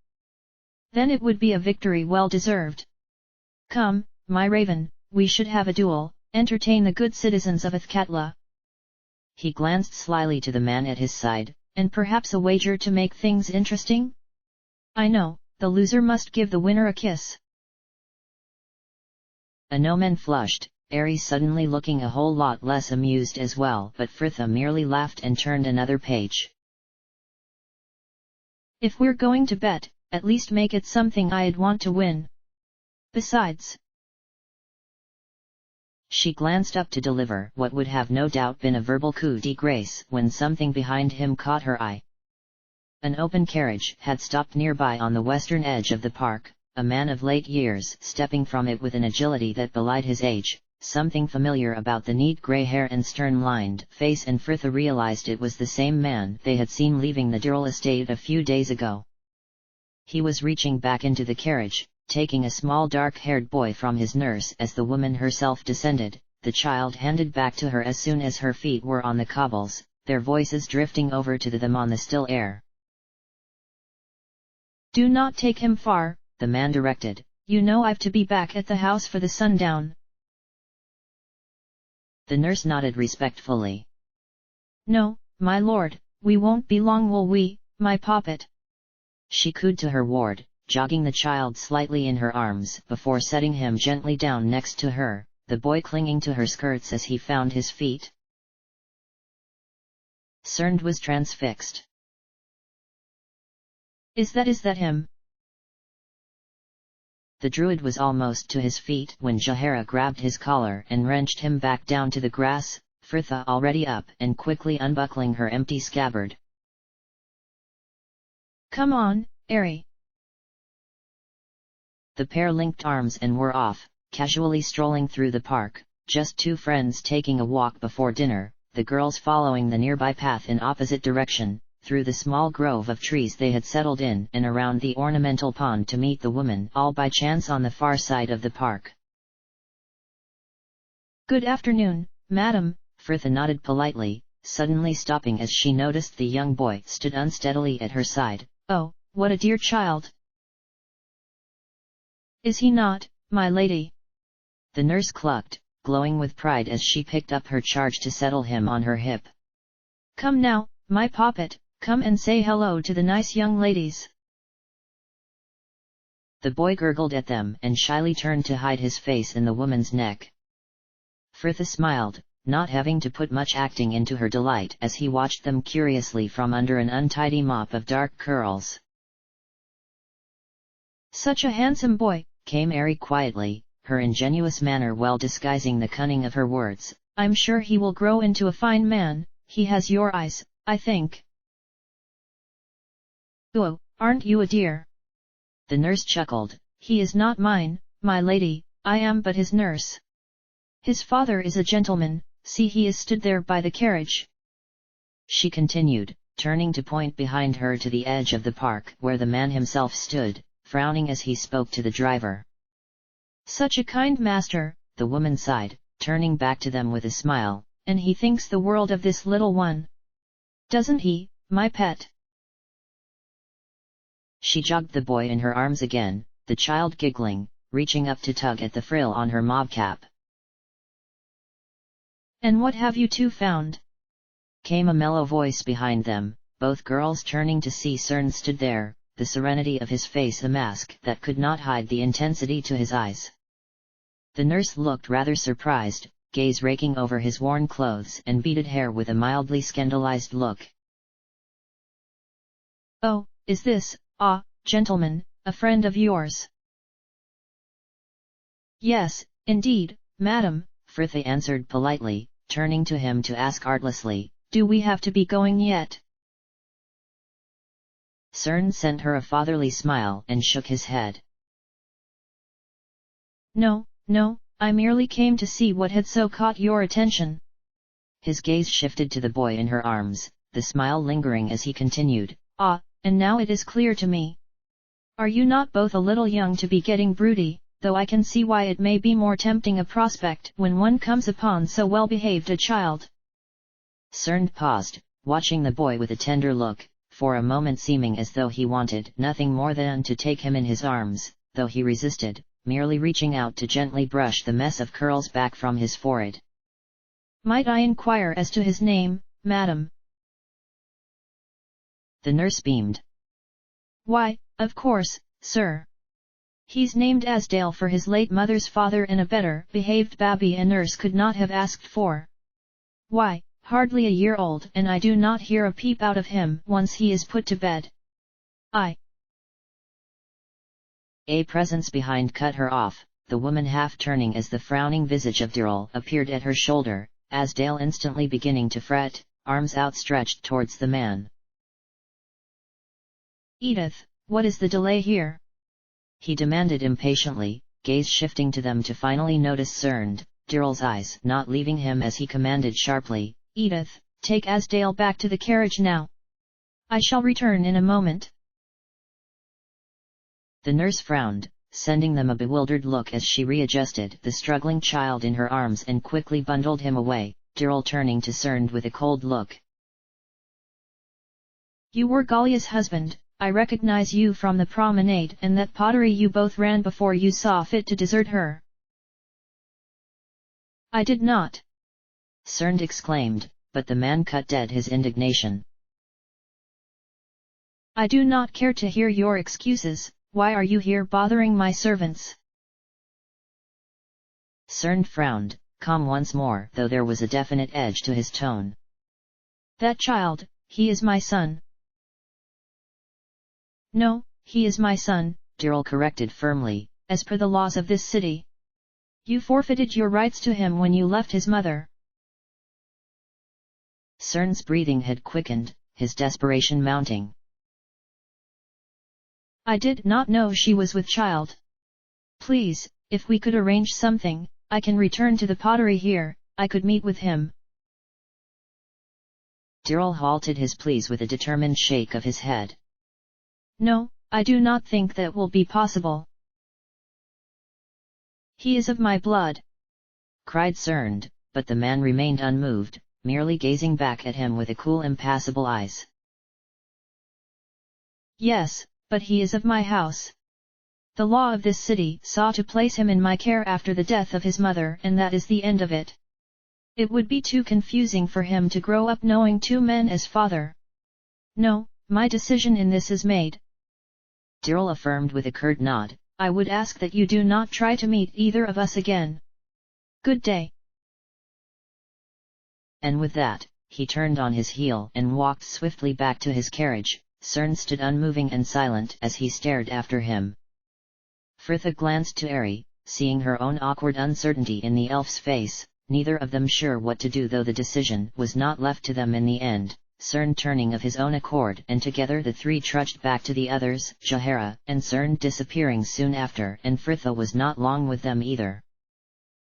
Then it would be a victory well deserved. Come, my raven, we should have a duel, entertain the good citizens of Athkatla. He glanced slyly to the man at his side, and perhaps a wager to make things interesting? I know, the loser must give the winner a kiss. Anoman flushed, Ares suddenly looking a whole lot less amused as well, but Frithia merely laughed and turned another page. If we're going to bet, at least make it something I'd want to win. Besides, she glanced up to deliver what would have no doubt been a verbal coup de grace when something behind him caught her eye. An open carriage had stopped nearby on the western edge of the park, a man of late years stepping from it with an agility that belied his age, something familiar about the neat grey hair and stern-lined face, and Frithia realized it was the same man they had seen leaving the Durrell estate a few days ago. He was reaching back into the carriage, taking a small dark-haired boy from his nurse as the woman herself descended, the child handed back to her as soon as her feet were on the cobbles, their voices drifting over to them on the still air. Do not take him far, the man directed. You know I've to be back at the house for the sundown. The nurse nodded respectfully. No, my lord, we won't be long, will we, my poppet? She cooed to her ward, jogging the child slightly in her arms before setting him gently down next to her, the boy clinging to her skirts as he found his feet. Cerned was transfixed. Is that him? The druid was almost to his feet when Jahara grabbed his collar and wrenched him back down to the grass, Frithia already up and quickly unbuckling her empty scabbard. Come on, Ari. The pair linked arms and were off, casually strolling through the park, just two friends taking a walk before dinner, the girls following the nearby path in opposite direction, through the small grove of trees they had settled in and around the ornamental pond to meet the woman all by chance on the far side of the park. Good afternoon, madam, Frithia nodded politely, suddenly stopping as she noticed the young boy stood unsteadily at her side, Oh, what a dear child! Is he not, my lady? The nurse clucked, glowing with pride as she picked up her charge to settle him on her hip. Come now, my poppet, come and say hello to the nice young ladies. The boy gurgled at them and shyly turned to hide his face in the woman's neck. Frithia smiled, not having to put much acting into her delight as he watched them curiously from under an untidy mop of dark curls. Such a handsome boy, came Ari quietly, her ingenuous manner well disguising the cunning of her words. I'm sure he will grow into a fine man, he has your eyes, I think. Oh, aren't you a dear? The nurse chuckled. He is not mine, my lady, I am but his nurse. His father is a gentleman, see he is stood there by the carriage. She continued, turning to point behind her to the edge of the park where the man himself stood, frowning as he spoke to the driver. Such a kind master, the woman sighed, turning back to them with a smile. And he thinks the world of this little one. Doesn't he, my pet? She jogged the boy in her arms again, the child giggling, reaching up to tug at the frill on her mob cap. And what have you two found? Came a mellow voice behind them, both girls turning to see Cern stood there, the serenity of his face a mask that could not hide the intensity to his eyes. The nurse looked rather surprised, gaze raking over his worn clothes and beaded hair with a mildly scandalized look. Oh, is this, gentleman, a friend of yours? Yes, indeed, madam, Frithia answered politely, turning to him to ask artlessly, do we have to be going yet? Cern sent her a fatherly smile and shook his head. No, I merely came to see what had so caught your attention. His gaze shifted to the boy in her arms, the smile lingering as he continued, and now it is clear to me. Are you not both a little young to be getting broody, though I can see why it may be more tempting a prospect when one comes upon so well-behaved a child. Cern paused, watching the boy with a tender look, for a moment seeming as though he wanted nothing more than to take him in his arms, though he resisted, merely reaching out to gently brush the mess of curls back from his forehead. Might I inquire as to his name, madam? The nurse beamed. Why, of course, sir. He's named Asdale for his late mother's father, and a better-behaved babby a nurse could not have asked for. Why, hardly a year old, and I do not hear a peep out of him once he is put to bed. A presence behind cut her off, the woman half turning as the frowning visage of Daryl appeared at her shoulder, Asdale instantly beginning to fret, arms outstretched towards the man. Edith, what is the delay here? He demanded impatiently, gaze shifting to them to finally notice Cern, Daryl's eyes not leaving him as he commanded sharply, Edith, take Asdale back to the carriage now. I shall return in a moment. The nurse frowned, sending them a bewildered look as she readjusted the struggling child in her arms and quickly bundled him away, Daryl turning to Cern with a cold look. You were Gallia's husband, I recognize you from the promenade and that pottery you both ran before you saw fit to desert her. I did not. Cern exclaimed, but the man cut dead his indignation. I do not care to hear your excuses, why are you here bothering my servants? Cern frowned, calm once more though there was a definite edge to his tone. That child, he is my son. No, he is my son, Daryl corrected firmly, as per the laws of this city. You forfeited your rights to him when you left his mother. Cern's breathing had quickened, his desperation mounting. I did not know she was with child. Please, if we could arrange something, I can return to the pottery here, I could meet with him. Daryl halted his pleas with a determined shake of his head. No, I do not think that will be possible. He is of my blood, cried Cern, but the man remained unmoved, merely gazing back at him with a cool impassible eyes. Yes, but he is of my house. The law of this city saw to place him in my care after the death of his mother, and that is the end of it. It would be too confusing for him to grow up knowing two men as father. No, my decision in this is made. Daryl affirmed with a curt nod. I would ask that you do not try to meet either of us again. Good day. And with that, he turned on his heel and walked swiftly back to his carriage. Cern stood unmoving and silent as he stared after him. Frithla glanced to Eri, seeing her own awkward uncertainty in the elf's face, neither of them sure what to do, though the decision was not left to them in the end. Cern turning of his own accord, and together the three trudged back to the others, Jaehaera and Cern disappearing soon after, and Frithla was not long with them either.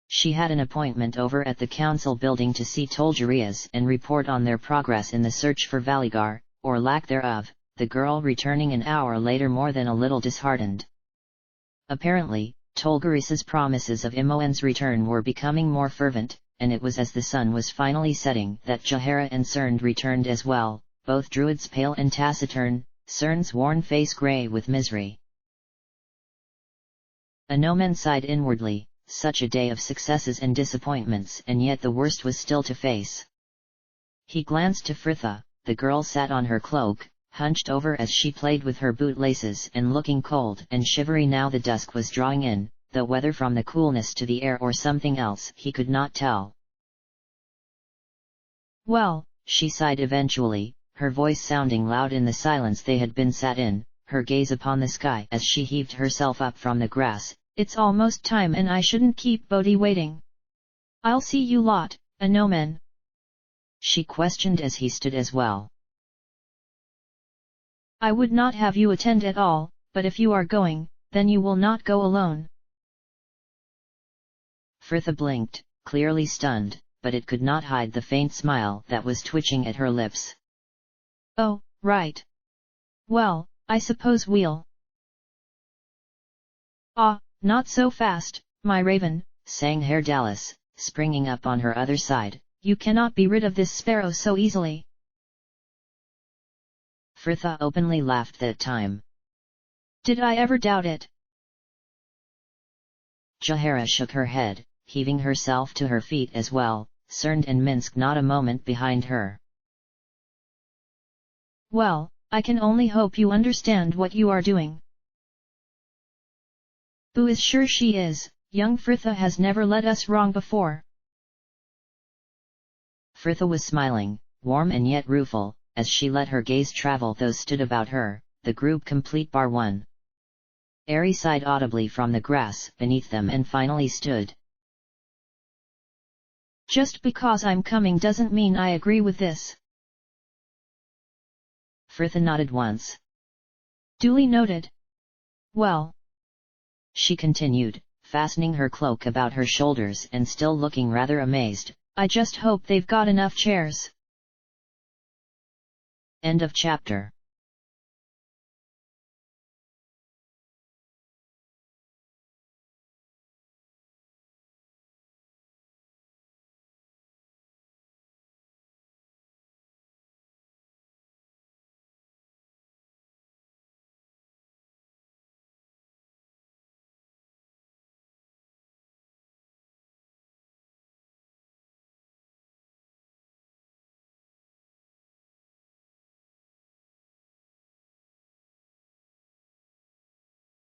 She had an appointment over at the council building to see Tolgerias and report on their progress in the search for Valigar, or lack thereof, the girl returning an hour later more than a little disheartened. Apparently, Tolgerias's promises of Imoen's return were becoming more fervent, and it was as the sun was finally setting that Jaehaera and Cern returned as well, both druids pale and taciturn, Cern's worn face grey with misery. Inomen sighed inwardly, such a day of successes and disappointments, and yet the worst was still to face. He glanced to Frithla. The girl sat on her cloak, hunched over as she played with her bootlaces and looking cold and shivery now the dusk was drawing in, though whether from the coolness to the air or something else he could not tell. Well, she sighed eventually, her voice sounding loud in the silence they had been sat in, her gaze upon the sky as she heaved herself up from the grass. It's almost time and I shouldn't keep Bodhi waiting. I'll see you lot, Inomen. She questioned as he stood as well. I would not have you attend at all, but if you are going, then you will not go alone. Frithla blinked, clearly stunned, but it could not hide the faint smile that was twitching at her lips. Oh, right. Well, I suppose we'll. Ah, not so fast, my raven, sang Herr Dallas, springing up on her other side. You cannot be rid of this sparrow so easily. Frithla openly laughed that time. Did I ever doubt it? Jaehaera shook her head, heaving herself to her feet as well, Cern and Minsk not a moment behind her. Well, I can only hope you understand what you are doing. Boo is sure she is, young Frithla has never led us wrong before. Frithla was smiling, warm and yet rueful, as she let her gaze travel those stood about her, the group complete bar one. Eri sighed audibly from the grass beneath them and finally stood. Just because I'm coming doesn't mean I agree with this. Frithla nodded once. Duly noted. Well, she continued, fastening her cloak about her shoulders and still looking rather amazed, I just hope they've got enough chairs. End of chapter.